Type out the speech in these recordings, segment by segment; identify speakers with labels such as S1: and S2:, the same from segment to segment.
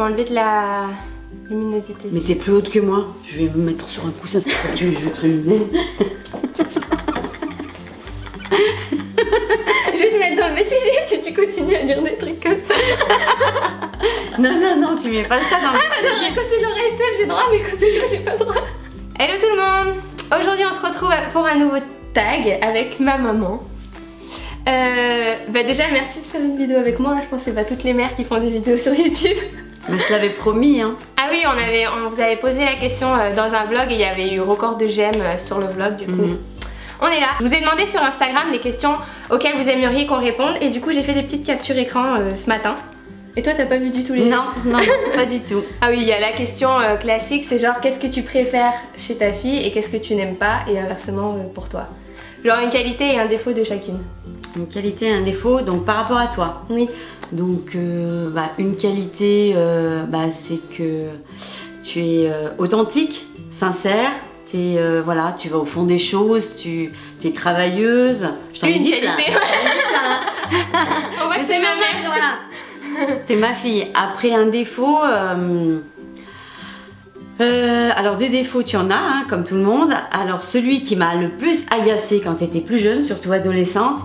S1: peux enlever de la luminosité.
S2: Mais t'es plus haute que moi. Je vais me mettre sur un coussin, je vais te ruiner.
S1: Je vais te mettre dans le bêtisier si tu continues à dire des trucs comme ça.
S2: Non, tu mets pas ça dans le bêtisier.
S1: Quand c'est l'oreille Steph, j'ai droit, mais quand c'est toi, j'ai pas droit. Hello tout le monde. Aujourd'hui, on se retrouve pour un nouveau tag avec ma maman. Déjà, merci de faire une vidéo avec moi. Je pense que c'est pas toutes les mères qui font des vidéos sur YouTube.
S2: Mais je l'avais promis, hein.
S1: Ah oui, on vous avait posé la question dans un vlog et il y avait eu record de j'aime sur le vlog, du coup. On est là. Je vous ai demandé sur Instagram des questions auxquelles vous aimeriez qu'on réponde et du coup j'ai fait des petites captures écran ce matin. Et toi t'as pas vu du tout les...
S2: Non, pas du tout.
S1: Ah oui, il y a la question classique, c'est genre qu'est-ce que tu préfères chez ta fille et qu'est-ce que tu n'aimes pas et inversement pour toi. Genre une qualité et un défaut de chacune.
S2: Une qualité et un défaut, donc par rapport à toi.
S1: Oui.
S2: Donc une qualité, c'est que tu es authentique, sincère. Voilà, tu vas au fond des choses, tu es travailleuse.
S1: Je t'en ai dit plein. On voit que c'est ma mère.
S2: Voilà. T'es ma fille. Après un défaut, alors des défauts tu en as, hein, comme tout le monde. Alors celui qui m'a le plus agacée quand t'étais plus jeune, surtout adolescente,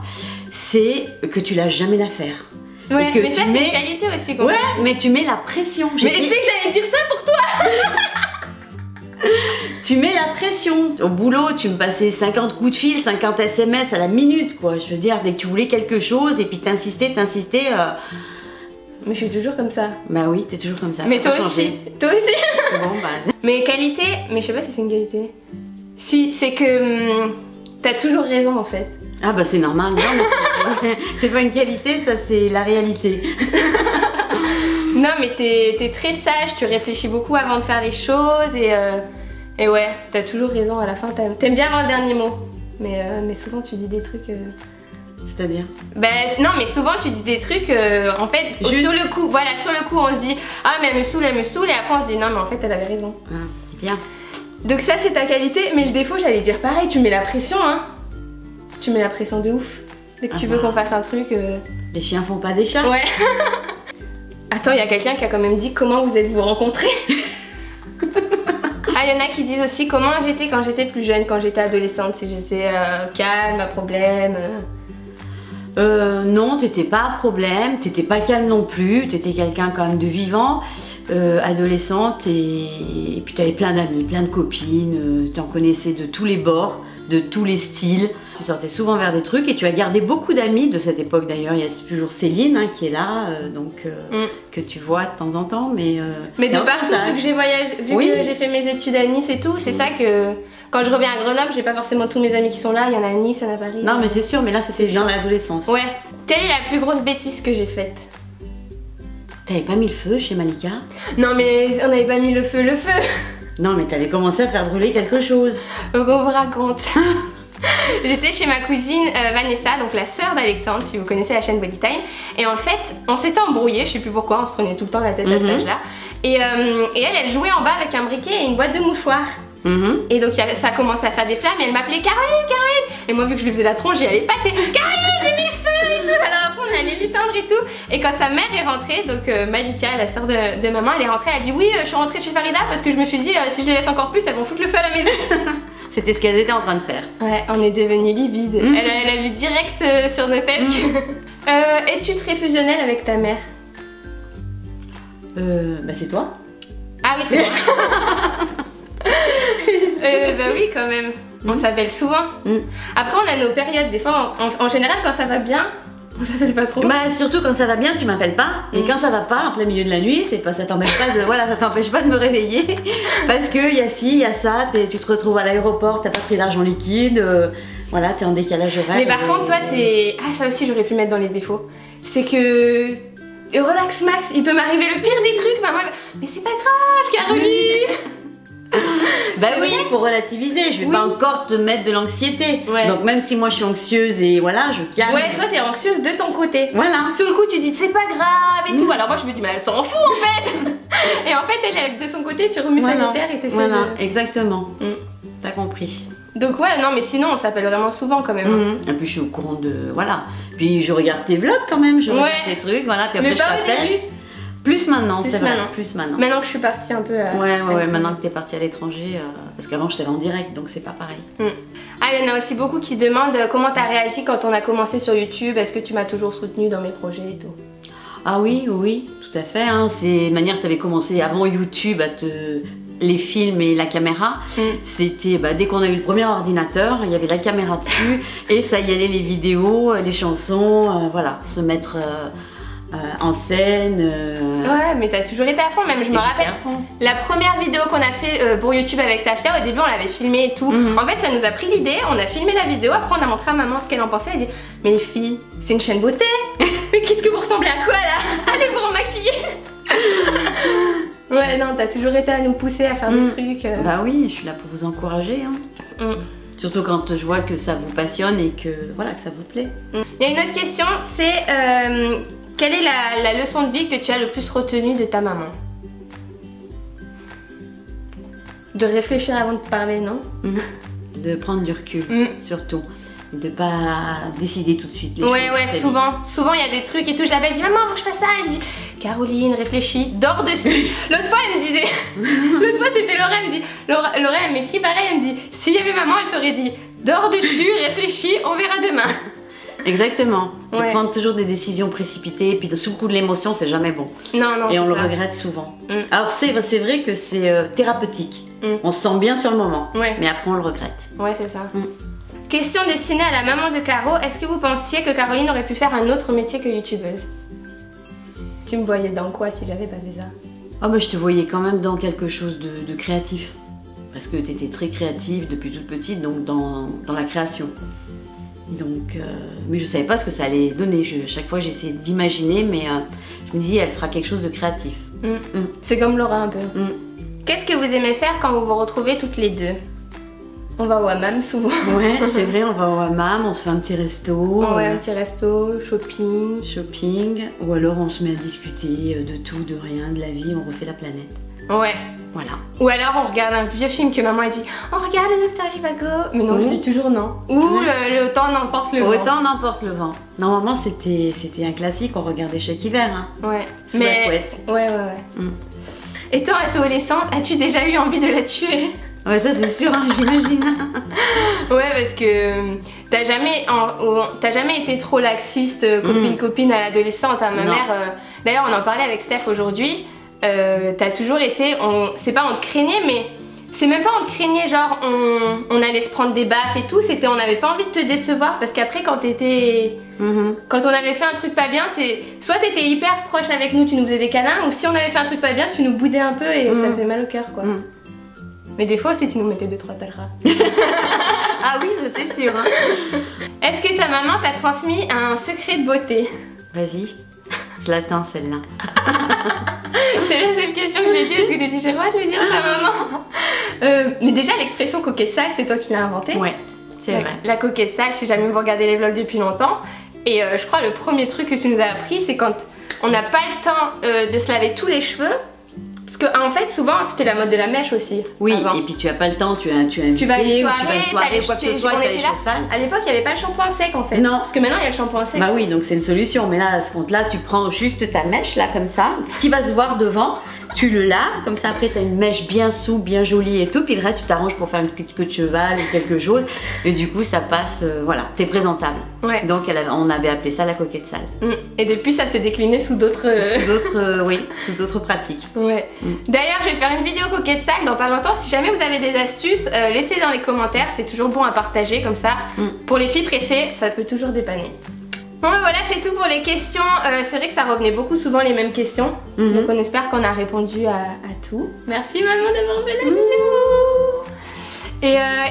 S2: c'est que tu lâches jamais l'affaire.
S1: Ouais, mais ça c'est une qualité aussi.
S2: Ouais, mais tu mets la pression.
S1: Mais tu sais que j'allais dire ça pour toi.
S2: Tu mets la pression. Au boulot, tu me passais 50 coups de fil, 50 SMS à la minute, quoi. Je veux dire, dès que tu voulais quelque chose et puis t'insistais.
S1: Mais je suis toujours comme ça.
S2: Bah oui, t'es toujours comme ça.
S1: Mais toi aussi. Toi aussi.
S2: Bon,
S1: Mais qualité, mais je sais pas si c'est une qualité. Si, c'est que t'as toujours raison en fait.
S2: Ah bah c'est normal. Non, mais c'est pas une qualité, ça c'est la réalité.
S1: Non mais t'es très sage, tu réfléchis beaucoup avant de faire les choses et ouais, t'as toujours raison à la fin, t'aimes bien avoir le dernier mot. Mais souvent tu dis des trucs...
S2: C'est-à-dire
S1: non mais souvent tu dis des trucs en fait sur le coup, voilà, sur le coup on se dit ah mais elle me saoule et après on se dit non mais en fait elle avait raison.
S2: Ah, bien.
S1: Donc ça c'est ta qualité, mais le défaut j'allais dire pareil, tu mets la pression hein. Tu mets la pression de ouf. Dès que tu veux qu'on fasse un truc...
S2: Les chiens font pas des chats.
S1: Ouais. Attends, il y a quelqu'un qui a quand même dit comment vous êtes-vous rencontrés. Ah, il y en a qui disent aussi comment j'étais quand j'étais plus jeune, quand j'étais adolescente, si j'étais calme, à problème.
S2: Non, t'étais pas à problème, t'étais pas calme non plus, t'étais quelqu'un quand même de vivant, adolescente et puis t'avais plein d'amis, plein de copines, t'en connaissais de tous les bords, de tous les styles. Tu sortais souvent vers des trucs et tu as gardé beaucoup d'amis de cette époque d'ailleurs. Il y a toujours Céline hein, qui est là, que tu vois de temps en temps. Mais
S1: de partout, vu que j'ai voyagé, vu que j'ai fait mes études à Nice et tout, c'est ça que quand je reviens à Grenoble, j'ai pas forcément tous mes amis qui sont là. Il y en a à Nice, il y en a à Paris.
S2: Non mais c'est sûr, mais là c'était dans l'adolescence.
S1: Ouais. Quelle est la plus grosse bêtise que j'ai faite?
S2: T'avais pas mis le feu chez Malika?
S1: Non mais on n'avait pas mis le feu.
S2: Non mais t'avais commencé à faire brûler quelque chose.
S1: On vous raconte. J'étais chez ma cousine Vanessa, donc la sœur d'Alexandre, si vous connaissez la chaîne Body Time. Et en fait, on s'était embrouillé, je sais plus pourquoi, on se prenait tout le temps la tête à cet âge-là. Et elle jouait en bas avec un briquet et une boîte de mouchoirs. Et donc ça commençait à faire des flammes et elle m'appelait Caroline. Et moi, vu que je lui faisais la tronche, j'y allais pâter. Caroline, j'ai mis le feu et tout. Alors après, on allait l'éteindre et tout. Et quand sa mère est rentrée, donc Malika, la sœur de maman, elle est rentrée, elle a dit oui, je suis rentrée chez Farida parce que je me suis dit si je les laisse encore plus, elles vont foutre le feu à la maison.
S2: C'était ce qu'elles étaient en train de faire. Ouais,
S1: on est devenus livides. Elle a vu direct sur nos têtes. Es-tu très fusionnelle avec ta mère?
S2: C'est toi.
S1: Ah oui, c'est moi. Oui, quand même. On s'appelle souvent. Après, on a nos périodes. Des fois, en général, quand ça va bien, on s'appelle pas trop.
S2: Surtout quand ça va bien, tu m'appelles pas. Et quand ça va pas, en plein milieu de la nuit, c'est pas, ça t'empêche pas ça t'empêche pas de me réveiller. Parce que y a ci, il y a ça, tu te retrouves à l'aéroport, t'as pas pris d'argent liquide, voilà, t'es en décalage horaire.
S1: Mais par contre, toi, t'es... Ah, ça aussi, j'aurais pu mettre dans les défauts. C'est que... Relax Max, il peut m'arriver le pire des trucs, maman. Mais c'est pas grave, Caroline.
S2: Bah oui, il faut relativiser, je vais pas encore te mettre de l'anxiété. Donc même si moi je suis anxieuse et voilà, je calme.
S1: Ouais, toi t'es anxieuse de ton côté.
S2: Voilà.
S1: Sur le coup tu dis c'est pas grave et tout. Alors moi je me dis mais elle s'en fout en fait. Et en fait elle de son côté tu remues sa terre et t'essaies de...
S2: Exactement. T'as compris.
S1: Donc ouais, non mais sinon on s'appelle vraiment souvent quand même.
S2: Et puis je suis au courant de... Voilà. Puis je regarde tes vlogs quand même, je regarde tes trucs, voilà. Puis après je t'appelle. Plus maintenant, c'est vrai.
S1: Maintenant.
S2: Plus maintenant.
S1: Maintenant que je suis partie un peu.
S2: Ouais, maintenant que t'es partie à l'étranger, parce qu'avant j'étais en direct, donc c'est pas pareil.
S1: Ah, il y en a aussi beaucoup qui demandent comment t'as réagi quand on a commencé sur YouTube. Est-ce que tu m'as toujours soutenue dans mes projets et tout?
S2: Ah oui, oui, tout à fait. Hein. C'est de manière, tu avais commencé avant YouTube les films et la caméra. C'était dès qu'on a eu le premier ordinateur, il y avait la caméra dessus et ça y allait les vidéos, les chansons, voilà, se mettre en scène.
S1: Ouais, mais t'as toujours été à fond, même je me rappelle. La première vidéo qu'on a fait pour YouTube avec Safia, au début on l'avait filmée et tout. En fait, ça nous a pris l'idée, on a filmé la vidéo, après on a montré à maman ce qu'elle en pensait. Elle dit, mais les filles, c'est une chaîne beauté. Mais qu'est-ce que vous ressemblez à quoi là? Allez vous remaquiller. Ouais, non, t'as toujours été à nous pousser à faire des trucs.
S2: Bah oui, je suis là pour vous encourager. Hein. Surtout quand je vois que ça vous passionne et que, voilà, que ça vous plaît.
S1: Il y a une autre question, c'est quelle est la leçon de vie que tu as le plus retenue de ta maman? De réfléchir avant de parler, non?
S2: De prendre du recul, surtout. De pas décider tout de suite les choses.
S1: Ouais, souvent il y a des trucs et tout, je l'appelle, je dis maman, faut que je fasse ça. Elle me dit, Caroline, réfléchis, dors dessus. L'autre fois, elle me disait, l'autre fois c'était Laura, elle me dit, Laura, elle m'écrit pareil, elle me dit, s'il y avait maman, elle t'aurait dit, dors dessus, réfléchis, on verra demain.
S2: Exactement. De prendre toujours des décisions précipitées et puis sous le coup de l'émotion, c'est jamais bon.
S1: Non,
S2: et on le regrette souvent. Alors c'est vrai que c'est thérapeutique. On se sent bien sur le moment, mais après on le regrette.
S1: Ouais, c'est ça. Question destinée à la maman de Caro, est-ce que vous pensiez que Caroline aurait pu faire un autre métier que youtubeuse? Tu me voyais dans quoi si j'avais pas fait ça?
S2: Ah bah je te voyais quand même dans quelque chose de créatif. Parce que tu étais très créative depuis toute petite, donc dans la création. Donc, mais je savais pas ce que ça allait donner. Chaque fois j'essayais d'imaginer, mais je me dis elle fera quelque chose de créatif.
S1: C'est comme Laura un peu. Qu'est-ce que vous aimez faire quand vous vous retrouvez toutes les deux? On va au hammam souvent. Ouais,
S2: c'est vrai, on va au hammam, on se fait un petit resto.
S1: Ouais, un petit resto,
S2: shopping. Ou alors on se met à discuter de tout, de rien, de la vie, on refait la planète.
S1: Ouais.
S2: Voilà.
S1: Ou alors on regarde un vieux film que maman a dit, on regarde le Docteur Jivago. Mais non, je dis toujours non. Ou le temps n'emporte le vent.
S2: Autant n'emporte le vent. Normalement c'était un classique, on regardait chaque hiver. Hein.
S1: Ouais.
S2: Sous la couette.
S1: Ouais. Étant adolescente, as-tu déjà eu envie de la tuer?
S2: Ouais, ça c'est sûr, hein, j'imagine.
S1: Ouais, parce que t'as jamais été trop laxiste, copine à l'adolescente. Hein. Ma mère, d'ailleurs, on en parlait avec Steph aujourd'hui. T'as toujours été, c'est pas on te craignait, mais c'est même pas on te craignait, genre on allait se prendre des baffes et tout. C'était on n'avait pas envie de te décevoir parce qu'après quand quand on avait fait un truc pas bien, soit t'étais hyper proche avec nous, tu nous faisais des câlins, ou si on avait fait un truc pas bien, tu nous boudais un peu et ça faisait mal au cœur quoi. Mais des fois aussi tu nous mettais 2-3 talras.
S2: Ah oui, ça c'est sûr. Hein.
S1: Est-ce que ta maman t'a transmis un secret de beauté?
S2: Vas-y, je l'attends celle-là.
S1: C'est la seule question que je lui ai dit parce que j'ai dit j'ai le droit de lui dire à sa maman. Mais déjà l'expression coquette sale, c'est toi qui l'as inventée.
S2: Ouais, c'est vrai.
S1: La coquette sale, si jamais vous regardez les vlogs depuis longtemps. Et je crois le premier truc que tu nous as appris, c'est quand on n'a pas le temps de se laver tous les cheveux. Parce que en fait souvent c'était la mode de la mèche aussi. Oui,
S2: avant. Et puis tu as pas le temps, tu vas à une soirée,
S1: tu vas à une soirée, quoi que ce soit, t'as les cheveux sales. À l'époque il n'y avait pas le shampoing sec en fait.
S2: Non.
S1: Parce que maintenant il y a le shampoing sec.
S2: Bah oui, donc c'est une solution. Mais là à ce compte-là, tu prends juste ta mèche là comme ça, ce qui va se voir devant. Tu le laves, comme ça après tu as une mèche bien souple, bien jolie et tout, puis le reste tu t'arranges pour faire une queue de cheval ou quelque chose, et du coup ça passe, voilà, t'es présentable. Ouais. Donc on avait appelé ça la coquette sale.
S1: Et depuis ça s'est décliné sous d'autres...
S2: sous d'autres pratiques.
S1: Ouais. D'ailleurs je vais faire une vidéo coquette sale dans pas longtemps, si jamais vous avez des astuces, laissez dans les commentaires, c'est toujours bon à partager comme ça. Pour les filles pressées, ça peut toujours dépanner. Bon ben voilà, c'est tout pour les questions. C'est vrai que ça revenait beaucoup souvent les mêmes questions. Donc on espère qu'on a répondu à tout. Merci maman d'avoir fait la vidéo.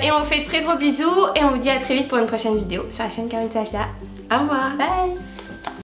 S1: Et on vous fait de très gros bisous et on vous dit à très vite pour une prochaine vidéo sur la chaîne Caroline Safia.
S2: Au revoir.
S1: Bye.